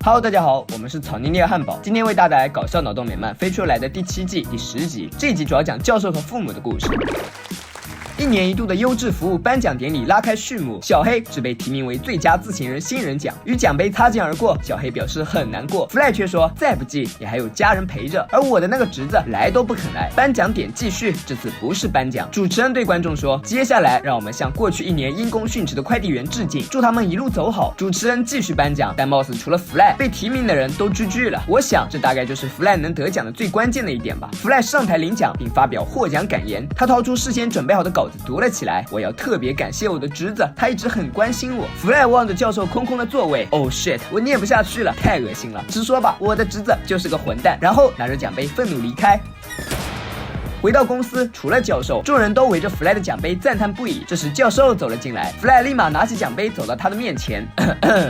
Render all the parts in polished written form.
Hello， 大家好，我们是草泥捏汉堡，今天为大家带来搞笑脑洞美漫飞出来的第7季第10集。这一集主要讲教授和父母的故事。一年一度的优质服务颁奖典礼拉开序幕，小黑只被提名为最佳自行人新人奖，与奖杯擦肩而过，小黑表示很难过。Fly 却说再不济也还有家人陪着，而我的那个侄子来都不肯来。颁奖典继续，这次不是颁奖，主持人对观众说，接下来让我们向过去1年因公殉职的快递员致敬，祝他们一路走好。主持人继续颁奖，但貌似除了 Fly 被提名的人都GG了。我想这大概就是 Fly 能得奖的最关键的一点吧。Fly 上台领奖并发表获奖感言，他掏出事先准备好的稿子读了起来。我要特别感谢我的侄子，他一直很关心我。Fly 望着教授空空的座位 ，Oh shit， 我念不下去了，太恶心了。直说吧，我的侄子就是个混蛋。然后拿着奖杯愤怒离开。回到公司，除了教授，众人都围着 Fly 的奖杯赞叹不已。这时教授走了进来 ，Fly 立马拿起奖杯走到他的面前。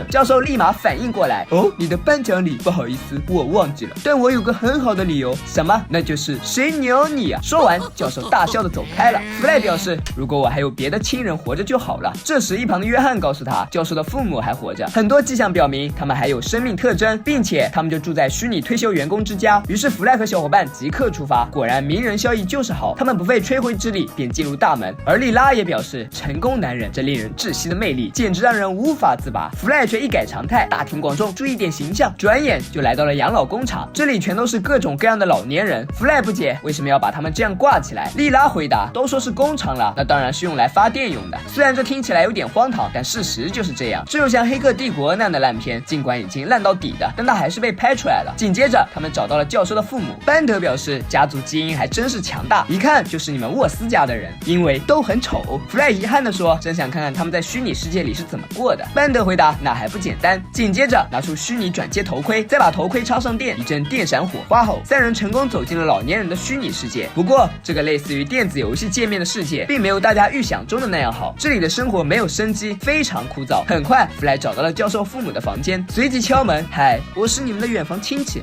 教授立马反应过来，哦，你的颁奖礼，不好意思，我忘记了，但我有个很好的理由。什么？那就是谁鸟你啊！说完，教授大笑的走开了。Fly 表示，如果我还有别的亲人活着就好了。这时一旁的约翰告诉他，教授的父母还活着，很多迹象表明他们还有生命特征，并且他们就住在虚拟退休员工之家。于是 Fly 和小伙伴即刻出发，果然名人效益就是好，他们不费吹灰之力便进入大门。而莉拉也表示，成功男人这令人窒息的魅力简直让人无法自拔。Fly 却一改常态，大庭广众注意点形象，转眼就来到了养老工厂，这里全都是各种各样的老年人。Fly 不解为什么要把他们这样挂起来，莉拉回答，都说是工厂了，那当然是用来发电用的。虽然这听起来有点荒唐，但事实就是这样。这就像黑客帝国那样的烂片，尽管已经烂到底的，但它还是被拍出来了。紧接着他们找到了教授的父母，班德表示家族基因还真是强大，一看就是你们沃斯家的人，因为都很丑。Fly 遗憾地说，真想看看他们在虚拟世界里是怎么过的。班德回答，那还不简单。紧接着拿出虚拟转接头盔，再把头盔插上电，一阵电闪火花后，三人成功走进了老年人的虚拟世界。不过这个类似于电子游戏界面的世界并没有大家预想中的那样好，这里的生活没有生机，非常枯燥。很快 Fly 找到了教授父母的房间，随即敲门，嗨，我是你们的远房亲戚，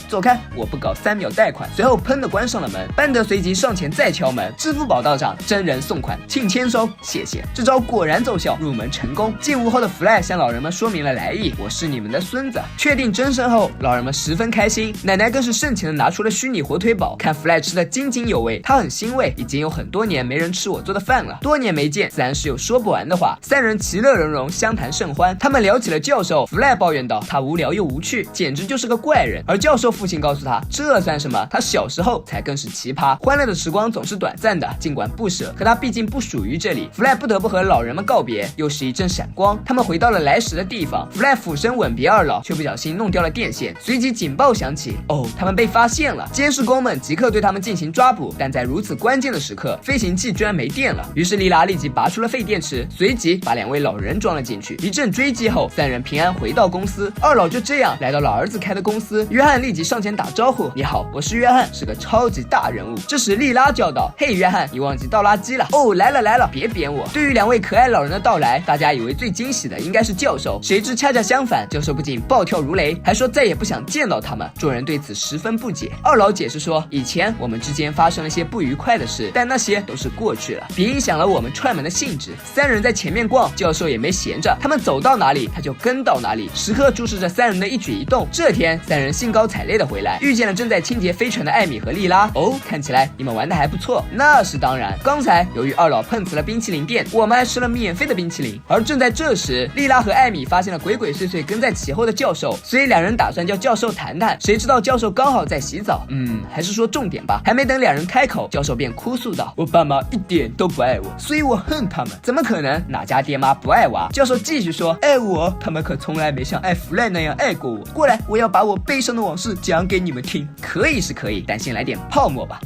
走开，我不搞3秒贷款。随后砰的关上了门。班德随即上前再敲门，支付宝到账，真人送款，请签收，谢谢。这招果然奏效，入门成功。进屋后的 Fly 向老人们说明了来意，我是你们的孙子。确定真身后，老人们十分开心，奶奶更是盛情的拿出了虚拟火腿堡，看 Fly 吃得津津有味，他很欣慰，已经有很多年没人吃我做的饭了，多年没见，自然是有说不完的话。三人其乐融融，相谈甚欢。他们聊起了教授 ，Fly 抱怨道，他无聊又无趣，简直就是个怪人。而教授父亲告诉他，这算什么？他小时候才更是奇葩。欢乐的时光总是短暂的，尽管不舍，可他毕竟不属于这里。Fly 不得不和老人们告别，又是一阵闪光，他们回到了来时的地方。Fly 俯身吻别二老，却不小心弄掉了电线，随即警报响起，哦，他们被发现了。监视工们即刻对他们进行抓捕，但在如此关键的时刻，飞行器居然没电了。于是莉拉立即拔出了废电池，随即把2位老人装了进去。一阵追击后，三人平安回到公司。二老就这样来到了儿子开的公司，约翰立即上前打招呼，你好，我是约翰，是个超级大人物。这时莉拉叫道，嘿约翰，你忘记倒垃圾了。哦，来了，别扁我。对于2位可爱老人的到来，大家以为最惊喜的应该是教授，谁知恰恰相反，教授不仅暴跳如雷，还说再也不想见到他们。众人对此十分不解。二老解释说，以前我们之间发生了些不愉快的事，但那些都是过去了，别影响了我们串门的兴致。三人在前面逛，教授也没闲着，他们走到哪里他就跟到哪里，时刻注视着三人的一举一动。这天三人兴高采烈的回来，遇见了正在清洁飞船的艾米和莉拉。哦，看起来你们玩的还不错。那是当然，刚才由于二老碰瓷了冰淇淋店，我们还吃了免费的冰淇淋。而正在这时，莉拉和艾米发现了鬼鬼祟祟跟在其后的教授，所以2人打算叫教授谈谈，谁知道教授刚好在洗澡。还是说重点吧。还没等2人开口，教授便哭诉道，我爸妈一点都不爱我，所以我恨他们。怎么可能？哪家爹妈不爱娃？教授继续说，爱我，他们可从来没像爱Fly那样爱过我。过来，我要把我悲伤的往事讲给你们听。可以是可以，但先来点泡沫吧。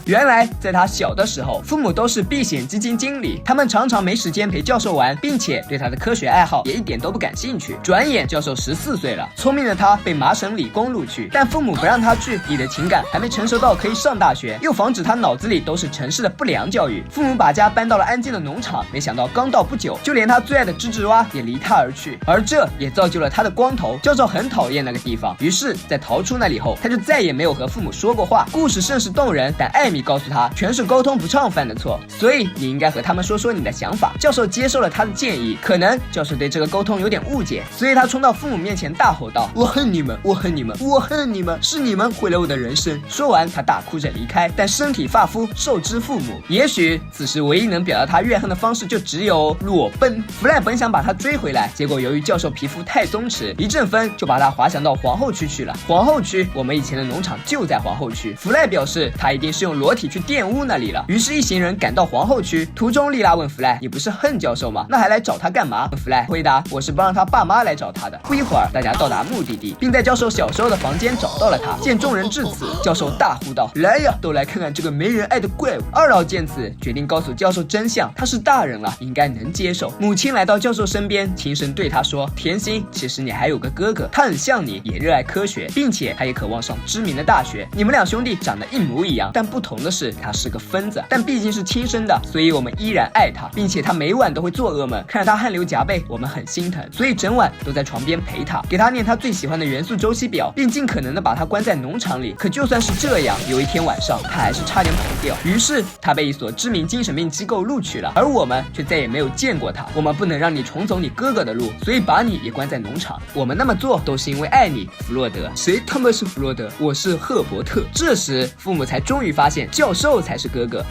原来在他小的时候，父母都是避险基金经理，他们常常没时间陪教授玩，并且对他的科学爱好也一点都不感兴趣。转眼教授14岁了，聪明的他被麻省理工录取，但父母不让他去，你的情感还没成熟到可以上大学，又防止他脑子里都是城市的不良教育。父母把家搬到了安静的农场，没想到刚到不久，就连他最爱的吱吱蛙也离他而去，而这也造就了他的光头。教授很讨厌那个地方，于是在逃出那里后，他就再也没有和父母说过话。故事甚是动人，但艾米秘告诉他，全是沟通不畅犯的错，所以你应该和他们说说你的想法。教授接受了他的建议，可能教授对这个沟通有点误解，所以他冲到父母面前大吼道：我恨你们，我恨你们，我恨你们，是你们毁了我的人生。说完他大哭着离开，但身体发肤受之父母。也许此时唯一能表达他怨恨的方式就只有裸奔。弗赖本想把他追回来，结果由于教授皮肤太松弛，一阵风就把他滑翔到皇后区去了。皇后区，我们以前的农场就在皇后区。弗赖表示他一定是用裸体去玷污那里了。于是一行人赶到皇后区，途中莉拉问弗赖：你不是恨教授吗？那还来找他干嘛？弗赖回答：我是帮他爸妈来找他的。不一会儿，大家到达目的地，并在教授小时候的房间找到了他。见众人至此，教授大呼道：来呀，都来看看这个没人爱的怪物。二老见此，决定告诉教授真相，他是大人了，应该能接受。母亲来到教授身边，轻声对他说：甜心，其实你还有个哥哥，他很像你，也热爱科学，并且他也渴望上知名的大学。你们两兄弟长得一模一样，但不同的是他是个疯子，但毕竟是亲生的，所以我们依然爱他，并且他每晚都会做噩梦，看着他汗流浃背，我们很心疼，所以整晚都在床边陪他，给他念他最喜欢的元素周期表，并尽可能的把他关在农场里。可就算是这样，有一天晚上他还是差点跑掉，于是他被一所知名精神病机构录取了，而我们却再也没有见过他。我们不能让你重走你哥哥的路，所以把你也关在农场。我们那么做都是因为爱你，弗洛德。谁他妈是弗洛德？我是赫伯特。这时父母才终于发现教授才是哥哥。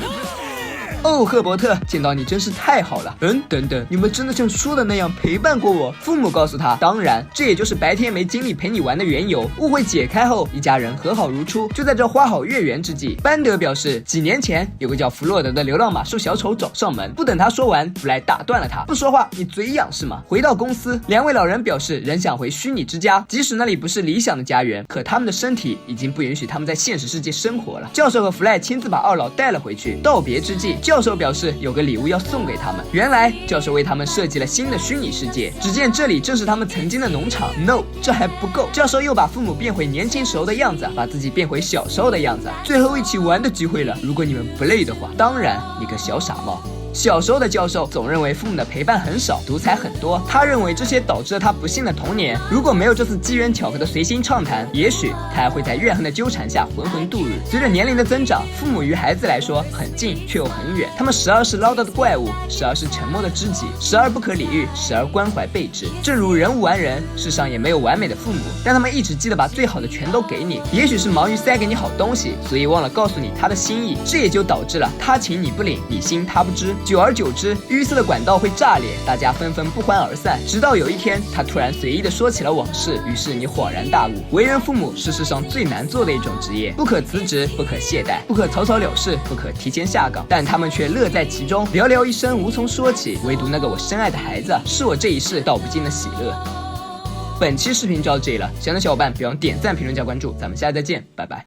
哦，赫伯特，见到你真是太好了。等等，你们真的像说的那样陪伴过我？父母告诉他，当然，这也就是白天没精力陪你玩的缘由。误会解开后，一家人和好如初。就在这花好月圆之际，班德表示，几年前有个叫弗洛德的流浪马术小丑找上门。不等他说完，弗莱打断了他：不说话，你嘴痒是吗？回到公司，两位老人表示仍想回虚拟之家，即使那里不是理想的家园，可他们的身体已经不允许他们在现实世界生活了。教授和弗莱亲自把二老带了回去。道别之际，教授表示有个礼物要送给他们。原来教授为他们设计了新的虚拟世界，只见这里正是他们曾经的农场。No， 这还不够，教授又把父母变回年轻时候的样子，把自己变回小时候的样子，最后一起玩的机会了，如果你们不累的话。当然，你个小傻帽。小时候的教授总认为父母的陪伴很少，独裁很多，他认为这些导致了他不幸的童年。如果没有这次机缘巧合的随心畅谈，也许他还会在怨恨的纠缠下浑浑度日。随着年龄的增长，父母与孩子来说很近却又很远，他们时而是唠叨的怪物，时而是沉默的知己，时而不可理喻，时而关怀备至。正如人无完人，世上也没有完美的父母，但他们一直记得把最好的全都给你。也许是忙于塞给你好东西，所以忘了告诉你他的心意，这也就导致了他情你不领，你心他不知。久而久之，淤塞的管道会炸裂，大家纷纷不欢而散。直到有一天，他突然随意地说起了往事，于是你恍然大悟：为人父母是世上最难做的一种职业，不可辞职，不可懈怠，不可草草了事，不可提前下岗。但他们却乐在其中，寥寥一生无从说起，唯独那个我深爱的孩子，是我这一世道不尽的喜乐。本期视频就到这里了，喜欢的小伙伴别忘点赞、评论、加关注，咱们下期再见，拜拜。